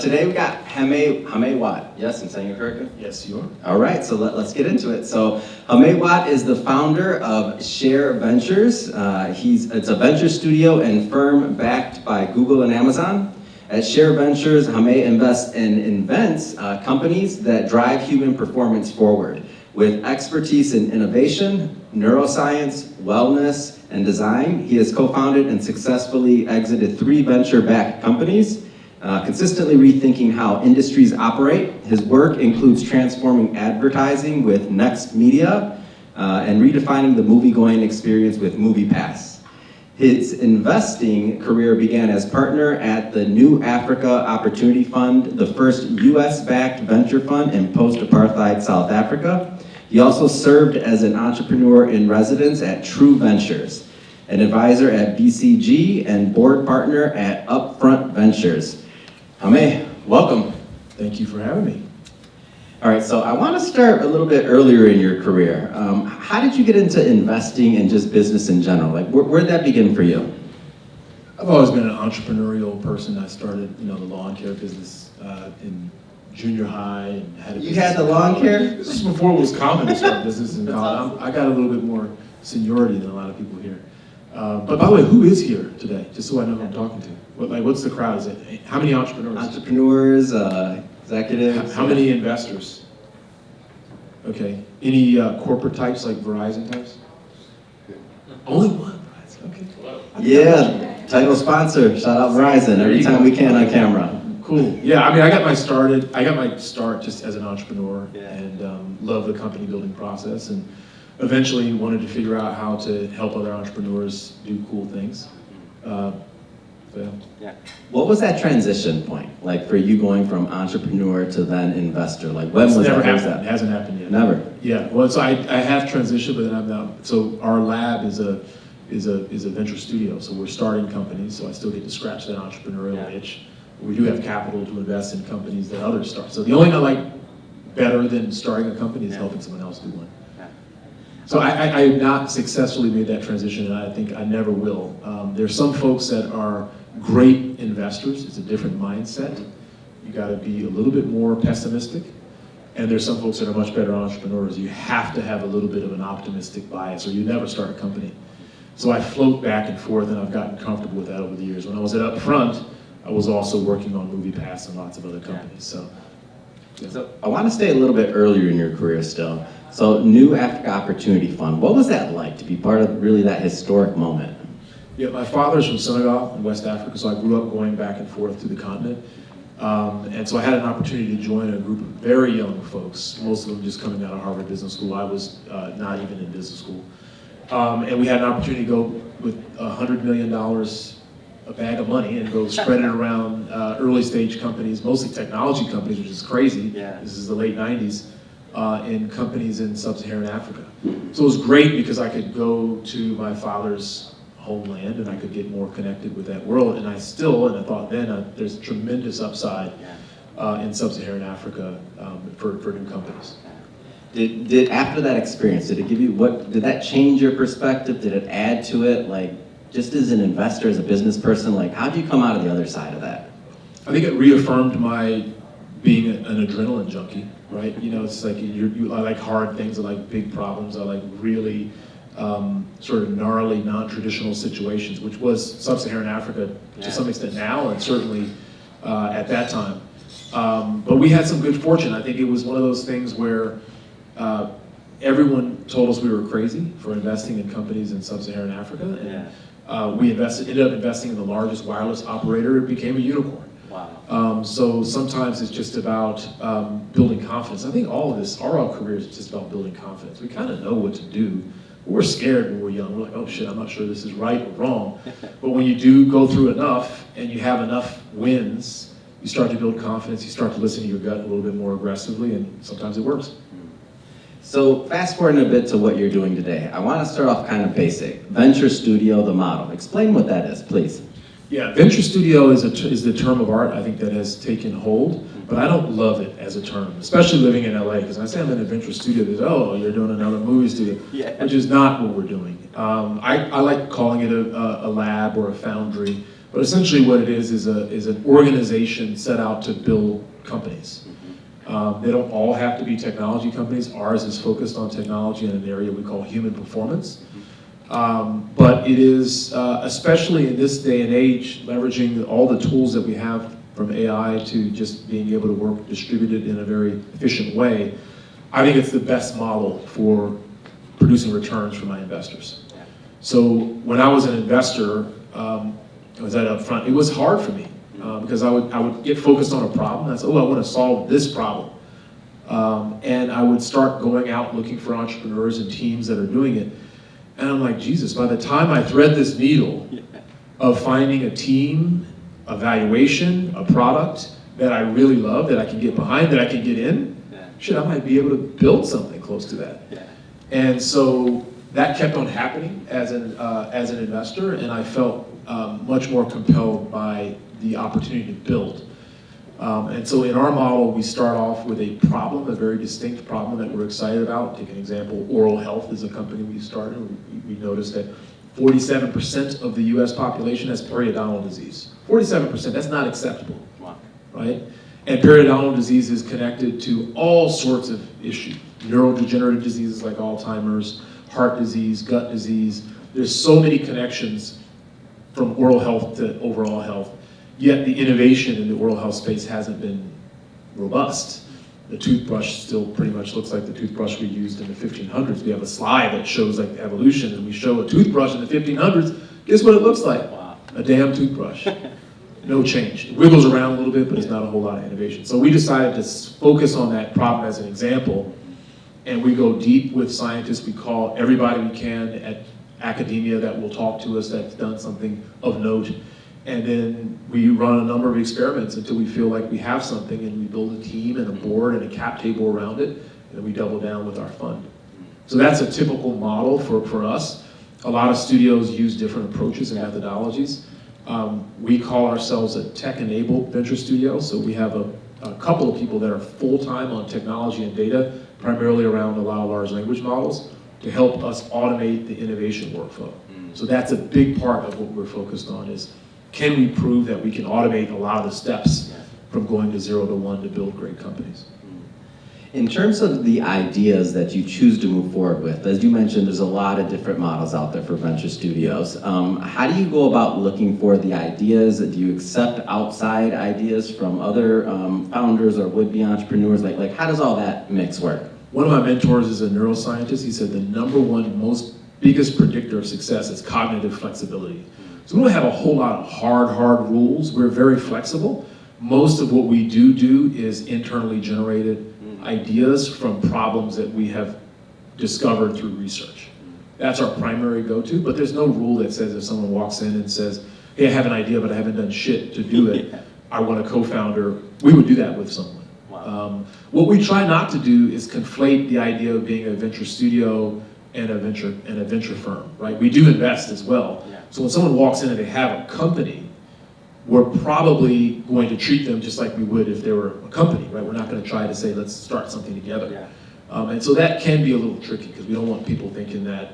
today we got Hamet Watt. Yes, I'm saying it correctly? Yes, you are. All right, so let's get into it. So Hamet Watt is the founder of Share Ventures. It's a venture studio and firm backed by Google and Amazon. At Share Ventures, Hamet invests and invents companies that drive human performance forward. With expertise in innovation, neuroscience, wellness, and design, he has co-founded and successfully exited 3 venture-backed companies, consistently rethinking how industries operate. His work includes transforming advertising with Next Media and redefining the movie-going experience with MoviePass. His investing career began as partner at the New Africa Opportunity Fund, the first US-backed venture fund in post-apartheid South Africa. He also served as an entrepreneur in residence at True Ventures, an advisor at BCG, and board partner at Upfront Ventures. Hamet, welcome. Thank you for having me. All right, so I want to start a little bit earlier in your career. How did you get into investing and just business in general? Like, where'd that begin for you? I've always been an entrepreneurial person. I started, the lawn care business in junior high and had a You had the lawn care? This is before it was common to start business in college. Awesome. I got a little bit more seniority than a lot of people here. But by the way, who is here today? Just so I know who I'm talking to. What's the crowd? Is it how many entrepreneurs? Entrepreneurs, executives. How many investors? Okay. Any corporate types like Verizon types? Only one. Okay. Yeah. Title sponsor. Shout out Verizon every time we can on camera. Cool. Yeah, I got my start just as an entrepreneur, and love the company building process, and eventually wanted to figure out how to help other entrepreneurs do cool things. What was that transition point like for you going from entrepreneur to then investor? Like when was that? It hasn't happened yet. Never. Yeah. Well, so I have transitioned, but then I'm not. So our lab is a venture studio. So we're starting companies. So I still get to scratch that entrepreneurial itch. We do have capital to invest in companies that others start. So the only thing I like better than starting a company is helping someone else do one. So I have not successfully made that transition, and I think I never will. There's some folks that are great investors. It's a different mindset. You got to be a little bit more pessimistic. And there's some folks that are much better entrepreneurs. You have to have a little bit of an optimistic bias, or you never start a company. So I float back and forth, and I've gotten comfortable with that over the years. When I was at Upfront, I was also working on MoviePass and lots of other companies. So I want to stay a little bit earlier in your career still. So New Africa Opportunity Fund, what was that like to be part of really that historic moment? Yeah, my father's from Senegal in West Africa, so I grew up going back and forth to the continent. And so I had an opportunity to join a group of very young folks, most of them just coming out of Harvard Business School. I was not even in business school. And we had an opportunity to go with $100 million, a bag of money, and go spread it around early stage companies, mostly technology companies, which is crazy. Yeah. This is the late 90s, in companies in sub-Saharan Africa. So it was great because I could go to my father's homeland and I could get more connected with that world. And I thought then, there's tremendous upside in sub-Saharan Africa for new companies. Did after that experience, did it give you, did that change your perspective? Did it add to it? Like, just as an investor, as a business person, like, how do you come out of the other side of that? I think it reaffirmed my being an adrenaline junkie, right? It's like I like hard things, I like big problems, I like really sort of gnarly, non-traditional situations, which was sub-Saharan Africa to some extent now, and certainly at that time. But we had some good fortune. I think it was one of those things where everyone told us we were crazy for investing in companies in sub-Saharan Africa, and we ended up investing in the largest wireless operator. It became a unicorn. Wow. So sometimes it's just about building confidence. I think all of this, our career is just about building confidence. We kind of know what to do. We're scared when we're young. We're like, oh shit, I'm not sure this is right or wrong. But when you do go through enough and you have enough wins, you start to build confidence, you start to listen to your gut a little bit more aggressively, and sometimes it works. So fast forwarding a bit to what you're doing today, I want to start off kind of basic. Venture Studio, the model. Explain what that is, please. Yeah, venture studio is the term of art, I think, that has taken hold, but I don't love it as a term, especially living in LA, because when I say I'm in a venture studio, there's, oh, you're doing another movie studio, which is not what we're doing. I like calling it a lab or a foundry. But essentially what it is an organization set out to build companies. They don't all have to be technology companies. Ours is focused on technology in an area we call human performance. But it is, especially in this day and age, leveraging all the tools that we have from AI to just being able to work distributed in a very efficient way, I think it's the best model for producing returns for my investors. So when I was an investor, I was at upfront, it was hard for me because I would get focused on a problem. And I said, oh, I want to solve this problem. And I would start going out looking for entrepreneurs and teams that are doing it. And I'm like, Jesus, by the time I thread this needle of finding a team, a valuation, a product that I really love, that I can get behind, that I can get in, shit, I might be able to build something close to that. And so that kept on happening as an investor, and I felt much more compelled by the opportunity to build. And so in our model, we start off with a problem, a very distinct problem that we're excited about. Take an example, oral health is a company we started. We noticed that 47% of the US population has periodontal disease. 47%, that's not acceptable, right? And periodontal disease is connected to all sorts of issues. Neurodegenerative diseases like Alzheimer's, heart disease, gut disease. There's so many connections from oral health to overall health, yet the innovation in the oral health space hasn't been robust. The toothbrush still pretty much looks like the toothbrush we used in the 1500s. We have a slide that shows like the evolution, and we show a toothbrush in the 1500s. Guess what it looks like? Wow. A damn toothbrush. No change. It wiggles around a little bit, but it's not a whole lot of innovation. So we decided to focus on that problem as an example, and we go deep with scientists. We call everybody we can at academia that will talk to us that's done something of note. And then we run a number of experiments until we feel like we have something, and we build a team and a board and a cap table around it, and then we double down with our fund. So that's a typical model for us. A lot of studios use different approaches and methodologies. We call ourselves a tech-enabled venture studio, so we have a couple of people that are full-time on technology and data, primarily around a lot of large language models, to help us automate the innovation workflow. So that's a big part of what we're focused on is, can we prove that we can automate a lot of the steps from going to 0 to 1 to build great companies? In terms of the ideas that you choose to move forward with, as you mentioned, there's a lot of different models out there for venture studios. How do you go about looking for the ideas? Do you accept outside ideas from other founders or would-be entrepreneurs? Like how does all that mix work? One of my mentors is a neuroscientist. He said the number one biggest predictor of success is cognitive flexibility. So we don't have a whole lot of hard rules. We're very flexible. Most of what we do is internally generated ideas from problems that we have discovered through research. That's our primary go-to, but there's no rule that says if someone walks in and says, hey, I have an idea, but I haven't done shit to do it, I want a co-founder, we would do that with someone. Wow. What we try not to do is conflate the idea of being a venture studio and a venture firm, right? We do invest as well. Yeah. So when someone walks in and they have a company, we're probably going to treat them just like we would if they were a company, right? We're not going to try to say, let's start something together. Yeah. And so that can be a little tricky because we don't want people thinking that,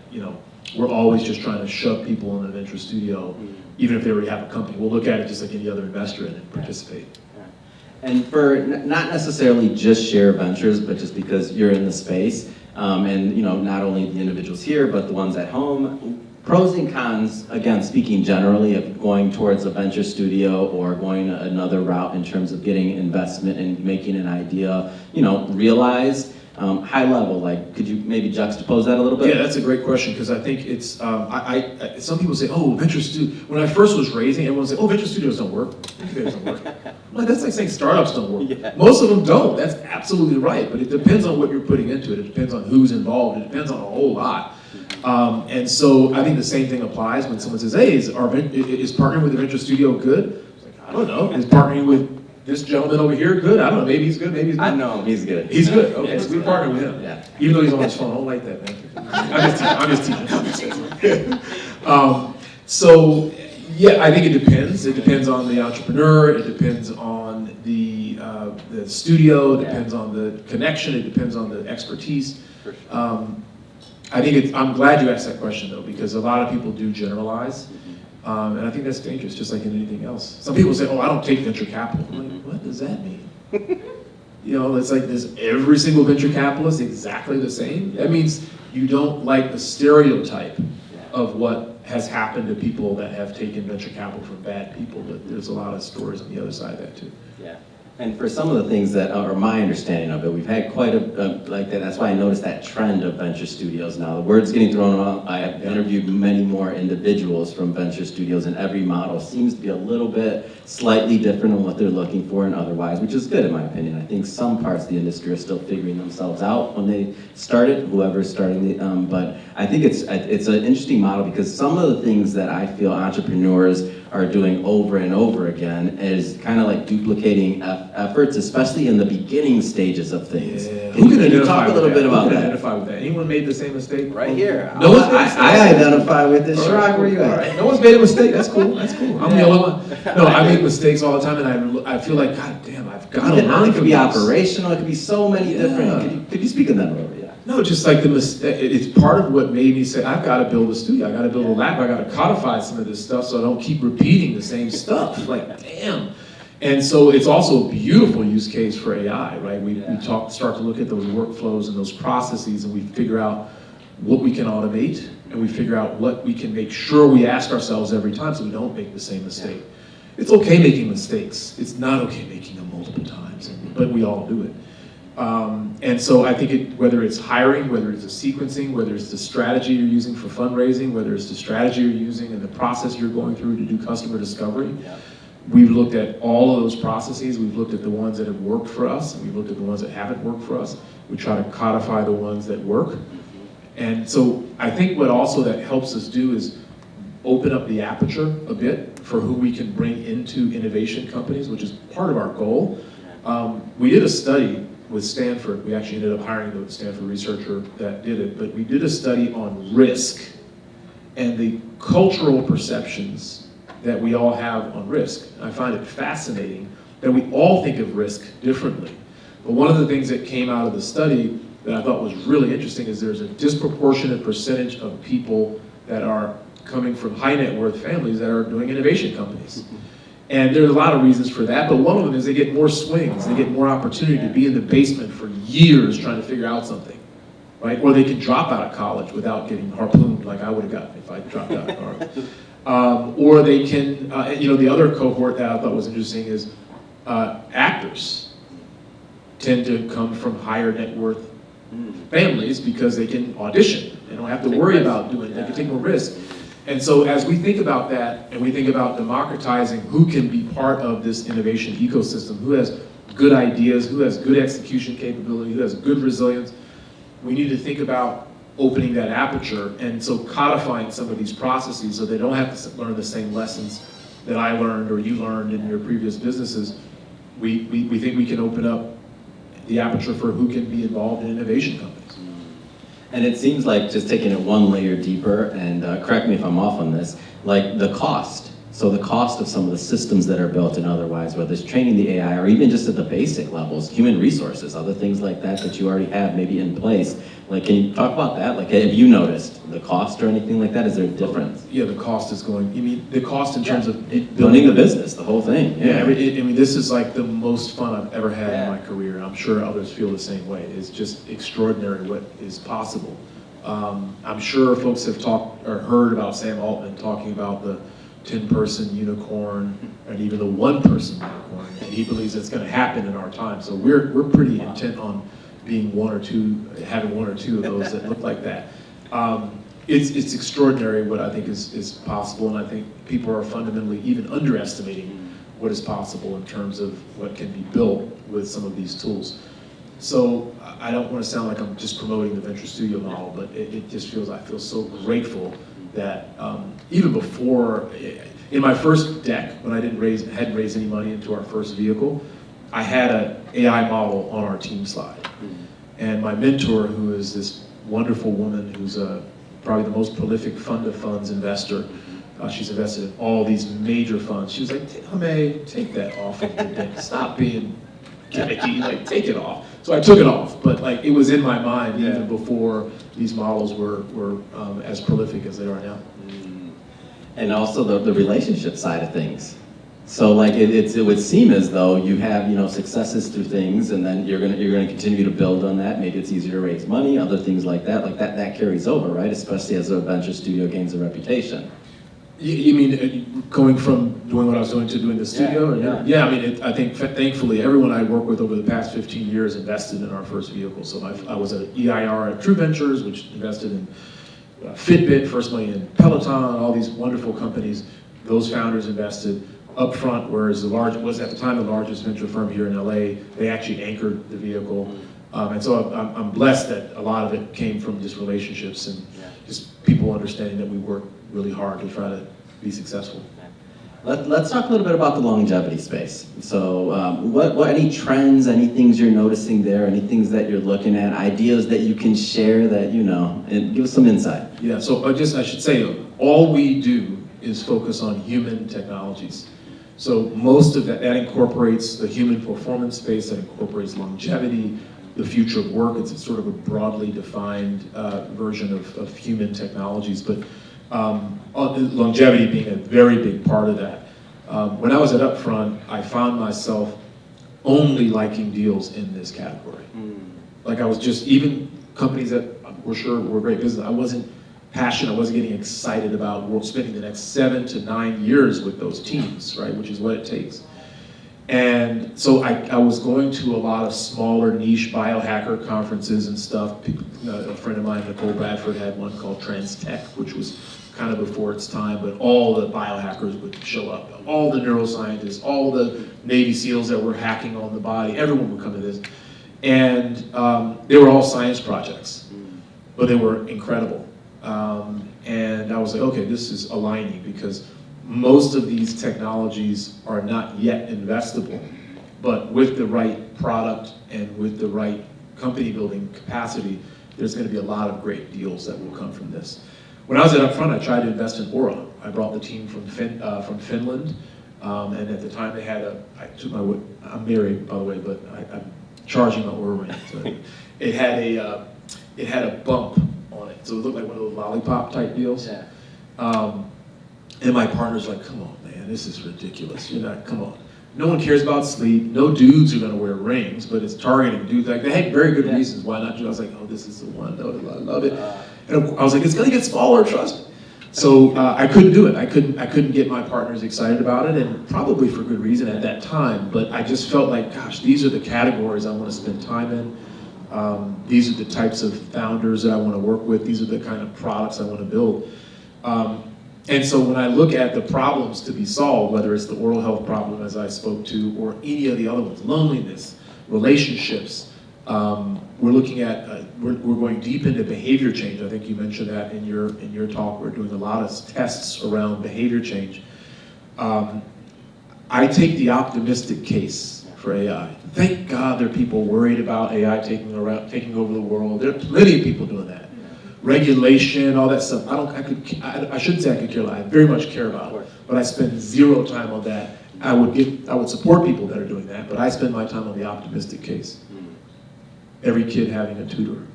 we're always just trying to shove people in a venture studio, even if they already have a company. We'll look at it just like any other investor and participate. Yeah. And for not necessarily just share ventures, but just because you're in the space, and not only the individuals here, but the ones at home, pros and cons, again, speaking generally of going towards a venture studio or going another route in terms of getting investment and making an idea, realized, high level, like, could you maybe juxtapose that a little bit? Yeah, that's a great question, because I think it's, some people say, oh, venture studio, when I first was raising, everyone would say, oh, venture studios don't work. Incubators don't work. Like, that's like saying startups don't work. Yeah. Most of them don't, that's absolutely right, but it depends on what you're putting into it. It depends on who's involved, it depends on a whole lot. And so I think the same thing applies when someone says, hey, is partnering with a venture studio good? It's like, I don't know. Is partnering with this gentleman over here good? I don't know. Maybe he's good, maybe he's good. I know him, he's good. He's good, okay, so we partner with him. Yeah. Even though he's on his phone, I don't like that, man. I'm just teasing. So, yeah, I think it depends. It depends on the entrepreneur, it depends on the studio, it depends on the connection, it depends on the expertise. For sure. I think I'm glad you asked that question though, because a lot of people do generalize. And I think that's dangerous, just like in anything else. Some people say, oh, I don't take venture capital. I'm like, what does that mean? It's like, is every single venture capitalist exactly the same? That means you don't like the stereotype of what has happened to people that have taken venture capital from bad people, but there's a lot of stories on the other side of that too. Yeah. And for some of the things that are my understanding of it, we've had quite a, like that, that's why I noticed that trend of venture studios now. The word's getting thrown around. I have interviewed many more individuals from venture studios, and every model seems to be a little bit slightly different in what they're looking for and otherwise, which is good in my opinion. I think some parts of the industry are still figuring themselves out when they started, whoever's starting the, but I think it's an interesting model because some of the things that I feel entrepreneurs are doing over and over again is kind of like duplicating efforts, especially in the beginning stages of things. Yeah. Can you talk a little bit about that? Identify with that? Anyone made the same mistake? Right here. No one's made a mistake. I identify with it. Shirag, where you at? Right. No one's made a mistake. That's cool. That's cool. I'm the only one. No, I make mistakes all the time, and I feel like, God damn, I've got to learn. It could be operational. It could be so many different. Could you speak on that a little bit? No, just like it's part of what made me say, I've got to build a studio, I got to build a lab, I got to codify some of this stuff so I don't keep repeating the same stuff. Like, damn. And so it's also a beautiful use case for AI, right? We start to look at those workflows and those processes, and we figure out what we can automate, and we figure out what we can make sure we ask ourselves every time so we don't make the same mistake. It's okay making mistakes. It's not okay making them multiple times, but we all do it. And so I think whether it's hiring, whether it's the sequencing, whether it's the strategy you're using for fundraising, whether it's the strategy you're using and the process you're going through to do customer discovery, we've looked at all of those processes. We've looked at the ones that have worked for us, and we've looked at the ones that haven't worked for us. We try to codify the ones that work. And so I think what also that helps us do is open up the aperture a bit for who we can bring into innovation companies, which is part of our goal. We did a study with Stanford. We actually ended up hiring the Stanford researcher that did it, but we did a study on risk and the cultural perceptions that we all have on risk. And I find it fascinating that we all think of risk differently. But one of the things that came out of the study that I thought was really interesting is there's a disproportionate percentage of people that are coming from high net worth families that are doing innovation companies. And there's a lot of reasons for that, but one of them is they get more swings, they get more opportunity to be in the basement for years trying to figure out something, right? Or they can drop out of college without getting harpooned like I would have gotten if I dropped out of college. Or they can, the other cohort that I thought was interesting is actors tend to come from higher net worth families because they can audition. They don't have to worry about doing it, they can take more risk. And so as we think about that, and we think about democratizing who can be part of this innovation ecosystem, who has good ideas, who has good execution capability, who has good resilience, we need to think about opening that aperture, and so codifying some of these processes so they don't have to learn the same lessons that I learned or you learned in your previous businesses. We think we can open up the aperture for who can be involved in innovation companies. And it seems like, just taking it one layer deeper, and correct me if I'm off on this, like the cost. So the cost of some of the systems that are built and otherwise, whether it's training the AI or even just at the basic levels, human resources, other things like that you already have maybe in place. Like, can you talk about that? Like, have you noticed the cost or anything like that? Is there a difference? Yeah, the cost is going, you mean the cost in terms of building the business, the whole thing. Yeah, this is like the most fun I've ever had in my career. I'm sure others feel the same way. It's just extraordinary what is possible. I'm sure folks have talked or heard about Sam Altman talking about the 10-person unicorn and even the 1-person unicorn, and he believes it's going to happen in our time. So we're pretty intent on being having one or two of those that look like that. It's extraordinary what I think is possible, and I think people are fundamentally even underestimating what is possible in terms of what can be built with some of these tools. So I don't want to sound like I'm just promoting the venture studio model, but it just feels, I feel so grateful that even before, in my first deck, when I hadn't raised any money into our first vehicle, I had an AI model on our team slide. And my mentor, who is this wonderful woman who's probably the most prolific fund of funds investor, she's invested in all these major funds. She was like, Hamet, take that off of your deck. Stop being gimmicky, like take it off. So I took it off, but like it was in my mind even before these models were as prolific as they are now. And also the relationship side of things. So like it would seem as though you have, you know, successes through things, and then you're gonna continue to build on that. Maybe it's easier to raise money, other things like that carries over, right? Especially as a venture studio gains a reputation. You mean going from doing what I was doing to doing the studio? Yeah. I mean, I think thankfully everyone I worked with over the past 15 years invested in our first vehicle. So I was an EIR at True Ventures, which invested in Fitbit, first money in Peloton, all these wonderful companies. Those founders invested upfront, whereas was at the time the largest venture firm here in LA. They actually anchored the vehicle. And so I'm blessed that a lot of it came from just relationships and just people understanding that we work really hard to try to be successful. Let's talk a little bit about the longevity space. So what any trends, any things you're noticing there, any things that you're looking at, ideas that you can share that, you know, and give us some insight. Yeah, so I should say, all we do is focus on human technologies. So most of that incorporates the human performance space, that incorporates longevity, the future of work. It's sort of a broadly defined version of human technologies, but longevity being a very big part of that. When I was at Upfront, I found myself only liking deals in this category. Like I was just, even companies that were sure were great business, I wasn't passionate, I wasn't getting excited about spending the next 7 to 9 years with those teams, right, which is what it takes. And so I was going to a lot of smaller niche biohacker conferences and stuff. A friend of mine, Nicole Bradford, had one called TransTech, which was kind of before its time, but all the biohackers would show up. All the neuroscientists, all the Navy SEALs that were hacking on the body, everyone would come to this. And they were all science projects, but they were incredible. And I was like, okay, this is aligning, because most of these technologies are not yet investable, but with the right product and with the right company building capacity, there's going to be a lot of great deals that will come from this. When I was at Upfront, I tried to invest in Aura. I brought the team from Finland, and at the time they had I'm married, by the way, but I'm charging my Aura ring. So it had a bump on it, so it looked like one of those lollipop type deals. Yeah. And my partner's like, come on, man, this is ridiculous. Come on. No one cares about sleep. No dudes are going to wear rings, but it's targeting dudes. Like, they had very good reasons why not do it. I was like, oh, this is the one. I love it. And I was like, it's going to get smaller, trust me. So I couldn't do it. I couldn't get my partners excited about it, and probably for good reason at that time. But I just felt like, gosh, these are the categories I want to spend time in. These are the types of founders that I want to work with. These are the kind of products I want to build. And so when I look at the problems to be solved, whether it's the oral health problem, as I spoke to, or any of the other ones, loneliness, relationships, we're looking at, we're going deep into behavior change. I think you mentioned that in your talk. We're doing a lot of tests around behavior change. I take the optimistic case for AI. Thank God there are people worried about AI taking over the world. There are plenty of people doing that. Regulation, all that stuff. I shouldn't say I could care less. I very much care about it, but I spend zero time on that. I would support people that are doing that, but I spend my time on the optimistic case. Every kid having a tutor,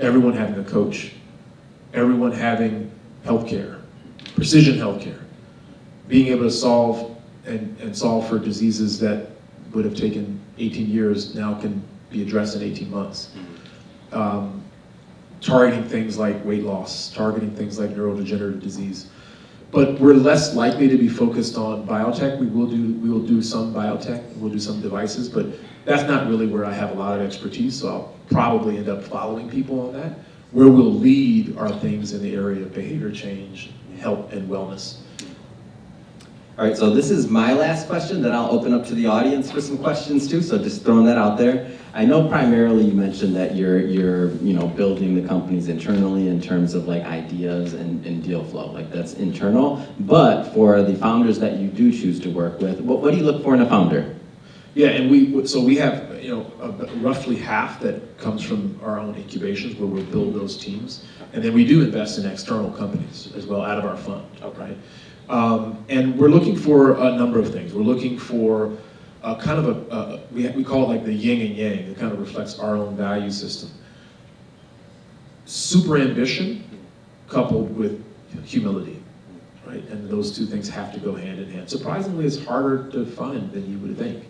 everyone having a coach, everyone having healthcare, precision healthcare, being able to solve and solve for diseases that would have taken 18 years now can be addressed in 18 months. Targeting things like weight loss, targeting things like neurodegenerative disease. But we're less likely to be focused on biotech. We will do some biotech, we'll do some devices, but that's not really where I have a lot of expertise, so I'll probably end up following people on that. Where we'll lead are things in the area of behavior change, health, and wellness. All right, so this is my last question, then I'll open up to the audience for some questions too, so just throwing that out there. I know primarily you mentioned that you're building the companies internally in terms of like ideas and deal flow, like that's internal, but for the founders that you do choose to work with, what do you look for in a founder? Yeah, and we have roughly half that comes from our own incubations where we build those teams, and then we do invest in external companies as well out of our fund, right? And we're looking for a number of things. We're looking for kind of we call it like the yin and yang. It kind of reflects our own value system. Super ambition coupled with humility. right? And those two things have to go hand in hand. Surprisingly, it's harder to find than you would think.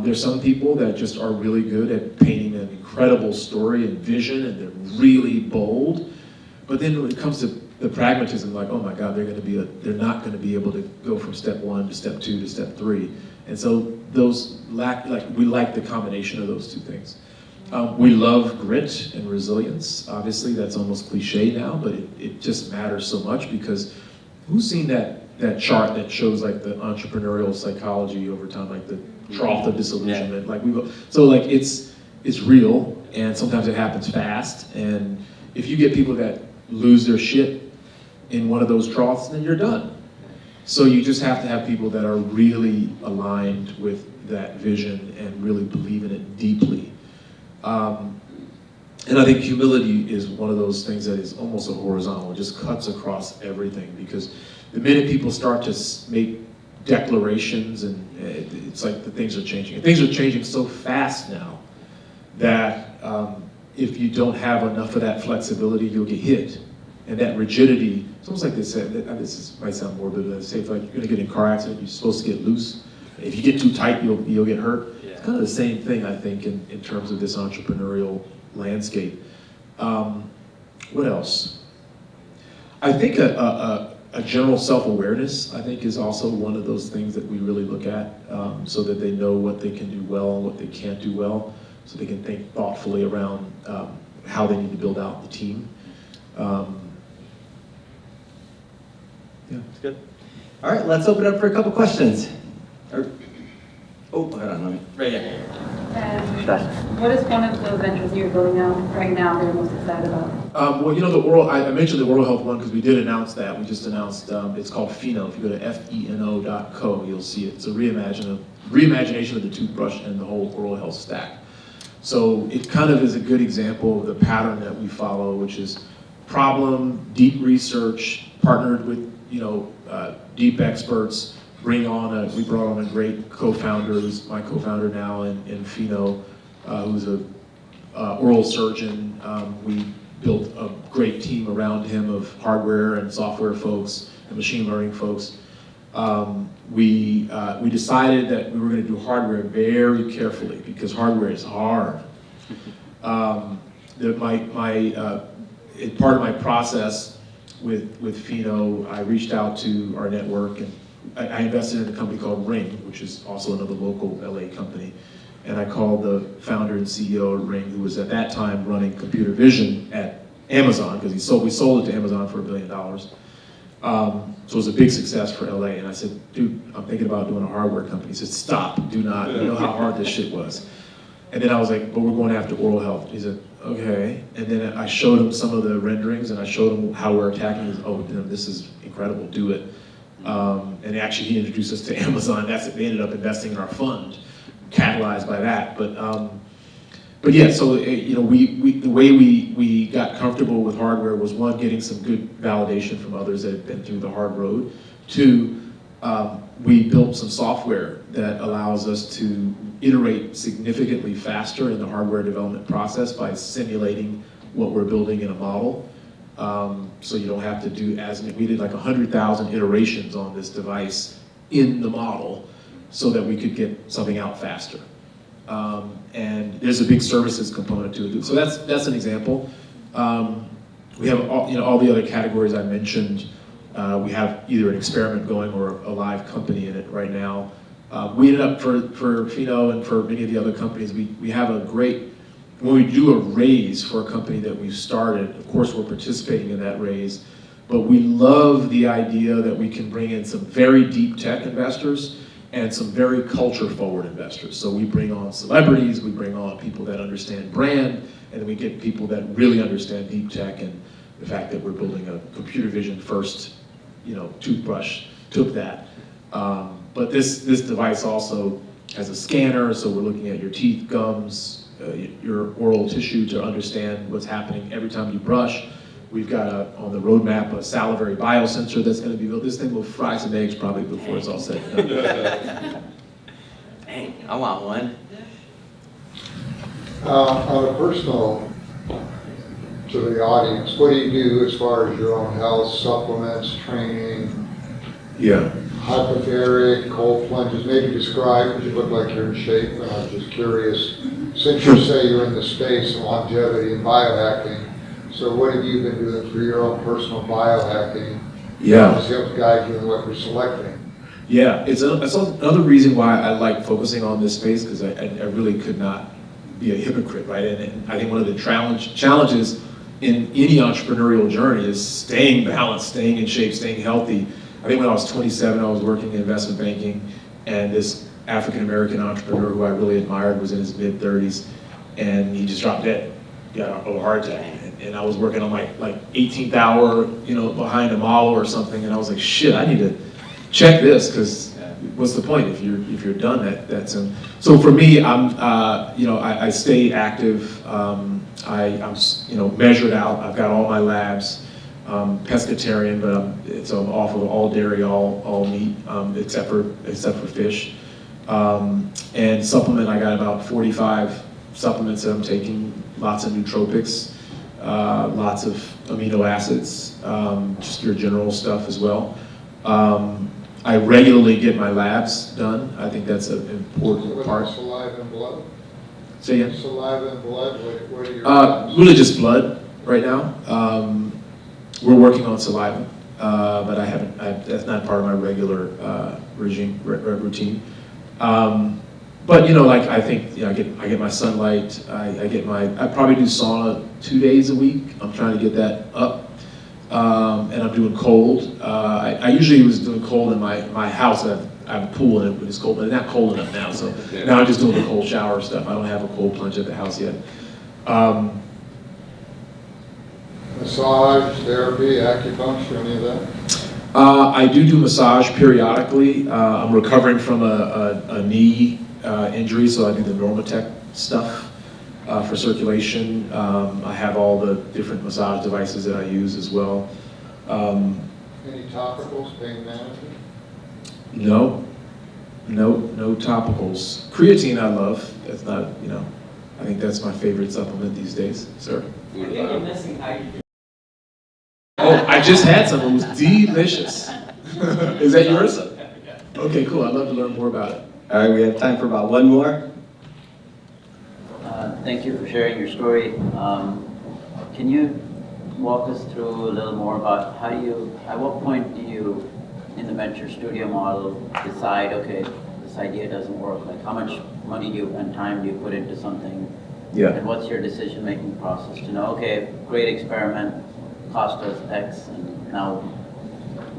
There's some people that just are really good at painting an incredible story and vision, and they're really bold. But then when it comes to the pragmatism, like, oh my God, they're not going to be able to go from step 1 to step 2 to step 3. And so we like the combination of those two things. We love grit and resilience. Obviously, that's almost cliche now, but it just matters so much, because who's seen that chart that shows like the entrepreneurial psychology over time, like the trough of disillusionment? Yeah. It's real, and sometimes it happens fast. And if you get people that lose their shit in one of those troughs, then you're done. So you just have to have people that are really aligned with that vision and really believe in it deeply. And I think humility is one of those things that is almost a horizontal. It just cuts across everything, because the minute people start to make declarations, and it's like the things are changing. And things are changing so fast now that if you don't have enough of that flexibility, you'll get hit. And that rigidity, it's almost like they said, might sound morbid, but they say, if like you're gonna get in a car accident, you're supposed to get loose. If you get too tight, you'll get hurt. Yeah. It's kind of the same thing, I think, in terms of this entrepreneurial landscape. What else? I think a general self-awareness, I think, is also one of those things that we really look at, so that they know what they can do well and what they can't do well, so they can think thoughtfully around how they need to build out the team. Yeah, it's good. All right, let's open up for a couple questions. Hold on, right here. What is one of the ventures you're building out right now that you're most excited about? Well, I mentioned the oral health one because we did announce that. We just announced, it's called Pheno. If you go to feno.co, you'll see it. It's a reimagination of the toothbrush and the whole oral health stack. So it kind of is a good example of the pattern that we follow, which is problem, deep research, partnered with deep experts. We brought on a great co-founder, who's my co-founder now in Pheno, who's a oral surgeon. We built a great team around him of hardware and software folks and machine learning folks. We decided that we were going to do hardware very carefully, because hardware is hard. Part of my process with Pheno, I reached out to our network, and I invested in a company called Ring, which is also another local LA company. And I called the founder and CEO of Ring, who was at that time running computer vision at Amazon, because we sold it to Amazon for $1 billion. So it was a big success for LA. And I said, dude, I'm thinking about doing a hardware company. He said, stop, do not. You know how hard this shit was. And then I was like, but we're going after oral health. He said, okay. And then I showed him some of the renderings, and I showed him how we're attacking. He said, oh, this is incredible, do it. And actually, he introduced us to Amazon. They ended up investing in our fund, catalyzed by that. But yeah, so the way we got comfortable with hardware was, one, getting some good validation from others that had been through the hard road. Two, we built some software that allows us to iterate significantly faster in the hardware development process by simulating what we're building in a model. So you don't have to do we did like 100,000 iterations on this device in the model so that we could get something out faster. And there's a big services component to it. So that's an example. We have all the other categories I mentioned. We have either an experiment going or a live company in it right now. We ended up for Pheno and for many of the other companies, we have a great, when we do a raise for a company that we've started, of course we're participating in that raise, but we love the idea that we can bring in some very deep tech investors and some very culture-forward investors. So we bring on celebrities, we bring on people that understand brand, and then we get people that really understand deep tech, and the fact that we're building a computer vision first, toothbrush took that. But this device also has a scanner, so we're looking at your teeth, gums, your oral tissue to understand what's happening every time you brush. We've got on the roadmap a salivary biosensor that's going to be built. This thing will fry some eggs probably before it's all said and done. Hey, I want one. On a personal to the audience. What do you do as far as your own health, supplements, training, Yeah. hypothermic, cold plunges? Maybe describe, because you look like you're in shape, and I'm just curious, since you say you're in the space of longevity and biohacking, so what have you been doing for your own personal biohacking? Yeah. To help guide you in what you're selecting? Yeah, it's another reason why I like focusing on this space, because I really could not be a hypocrite, right? And I think one of the challenges in any entrepreneurial journey is staying balanced, staying in shape, staying healthy. I think when I was 27, I was working in investment banking, and this African-American entrepreneur who I really admired was in his mid-30s, and he just dropped dead, got a heart attack. And I was working on my like 18th hour, behind a model or something, and I was like, shit, I need to check this, because what's the point if you're done? That's so for me, I stay active. I'm measured out. I've got all my labs. Pescatarian, but so I'm off of all dairy, all meat, except for fish. And supplement, I got about 45 supplements that I'm taking. Lots of nootropics, lots of amino acids, just your general stuff as well. I regularly get my labs done. I think that's an important part. Saliva and blood? Say again? Saliva and blood, what are your labs? Really just blood right now. We're working on saliva, but that's not part of my regular routine. But I think I get my sunlight. I probably do sauna 2 days a week. I'm trying to get that up. And I'm doing cold. I usually was doing cold in my house. I have a pool in it, but it's cold, but it's not cold enough now. So now I'm just doing the cold shower stuff. I don't have a cold plunge at the house yet. Massage, therapy, acupuncture, any of that? I do massage periodically. I'm recovering from a knee injury, so I do the Normatec stuff for circulation. I have all the different massage devices that I use as well. Any topicals, pain management? No topicals. Creatine I love. That's not, I think that's my favorite supplement these days, sir. Oh, I just had some. It was delicious. Is that yours? Okay, cool. I'd love to learn more about it. All right, we have time for about one more. Thank you for sharing your story. Can you walk us through a little more about at what point do you, in the venture studio model, decide, okay, this idea doesn't work? Like, how much money and time do you put into something? Yeah. And what's your decision-making process to know, okay, great experiment, cost us X, and now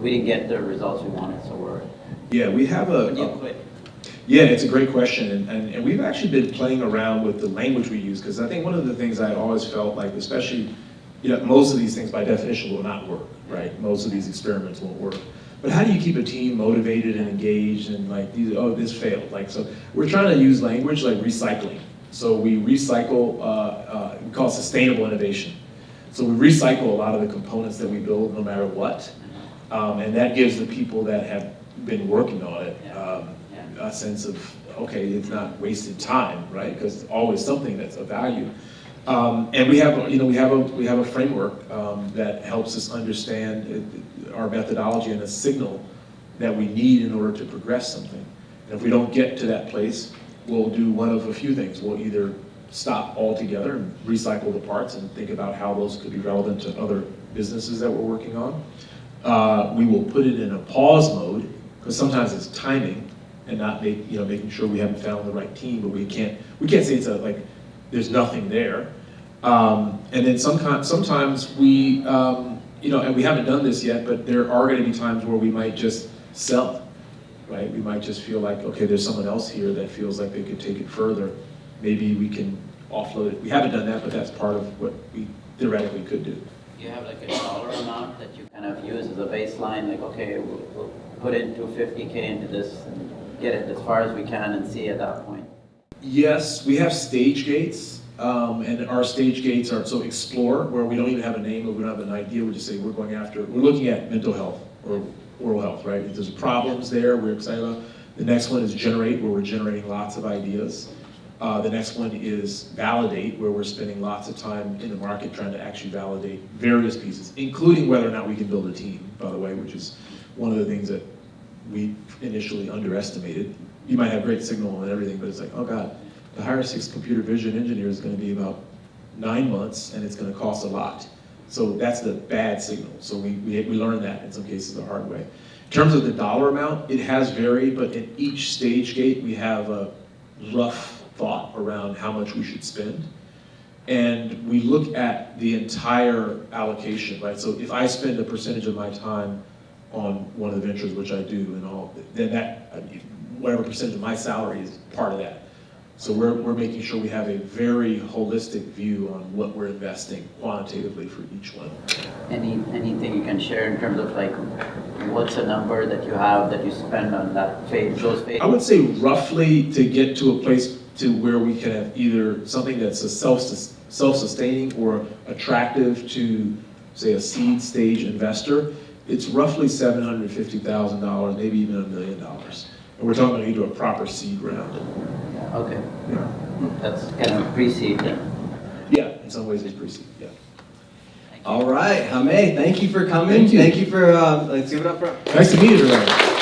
we didn't get the results we wanted, so we're... Yeah, we have When do you quit? Yeah, it's a great question, and we've actually been playing around with the language we use, because I think one of the things I always felt like, especially, most of these things by definition will not work, right? Most of these experiments won't work. But how do you keep a team motivated and engaged and this failed? So we're trying to use language like recycling. So we recycle, we call it sustainable innovation. So we recycle a lot of the components that we build no matter what, and that gives the people that have been working on it a sense of, okay, it's not wasted time, right? Because it's always something that's of value. And we have a framework that helps us understand our methodology and a signal that we need in order to progress something. And if we don't get to that place, we'll do one of a few things. We'll either stop altogether and recycle the parts and think about how those could be relevant to other businesses that we're working on. We will put it in a pause mode, because sometimes it's timing and not making sure we haven't found the right team, but we can't say it's there's nothing there. And then sometimes we, and we haven't done this yet, but there are going to be times where we might just sell, right? We might just feel like, okay, there's someone else here that feels like they could take it further. Maybe we can offload it. We haven't done that, but that's part of what we theoretically could do. Do you have a dollar amount that you kind of use as a baseline? Like, okay, we'll put in $250K into this and get it as far as we can and see at that point. Yes, we have stage gates, and our stage gates are so explore, where we don't even have a name or we don't have an idea. We just say we're looking at mental health or oral health, right? If there's problems there, we're excited about. The next one is generate, where we're generating lots of ideas. The next one is validate, where we're spending lots of time in the market trying to actually validate various pieces, including whether or not we can build a team, by the way, which is one of the things that we initially underestimated. You might have great signal and everything, but it's like, oh God, to hire 6 computer vision engineers is going to be about 9 months, and it's going to cost a lot. So that's the bad signal. So we learned that in some cases the hard way. In terms of the dollar amount, it has varied, but in each stage gate, we have a rough thought around how much we should spend. And we look at the entire allocation, right? So if I spend a percentage of my time on one of the ventures, which I do, and all, then that, whatever percentage of my salary is part of that. So we're making sure we have a very holistic view on what we're investing quantitatively for each one. Anything you can share in terms of like, what's a number that you have that you spend on that phase, those phases? I would say roughly to get to a place to where we can have either something that's a self-sustaining or attractive to, say, a seed stage investor, it's roughly $750,000, maybe even $1 million. And we're talking about you do a proper seed round. Okay. Yeah. That's kind of pre-seed then. Yeah, in some ways it's pre-seed, yeah. All right, Hamet, thank you for coming. Thank you. Thank you for, let's give it up for. Nice to meet you, everybody.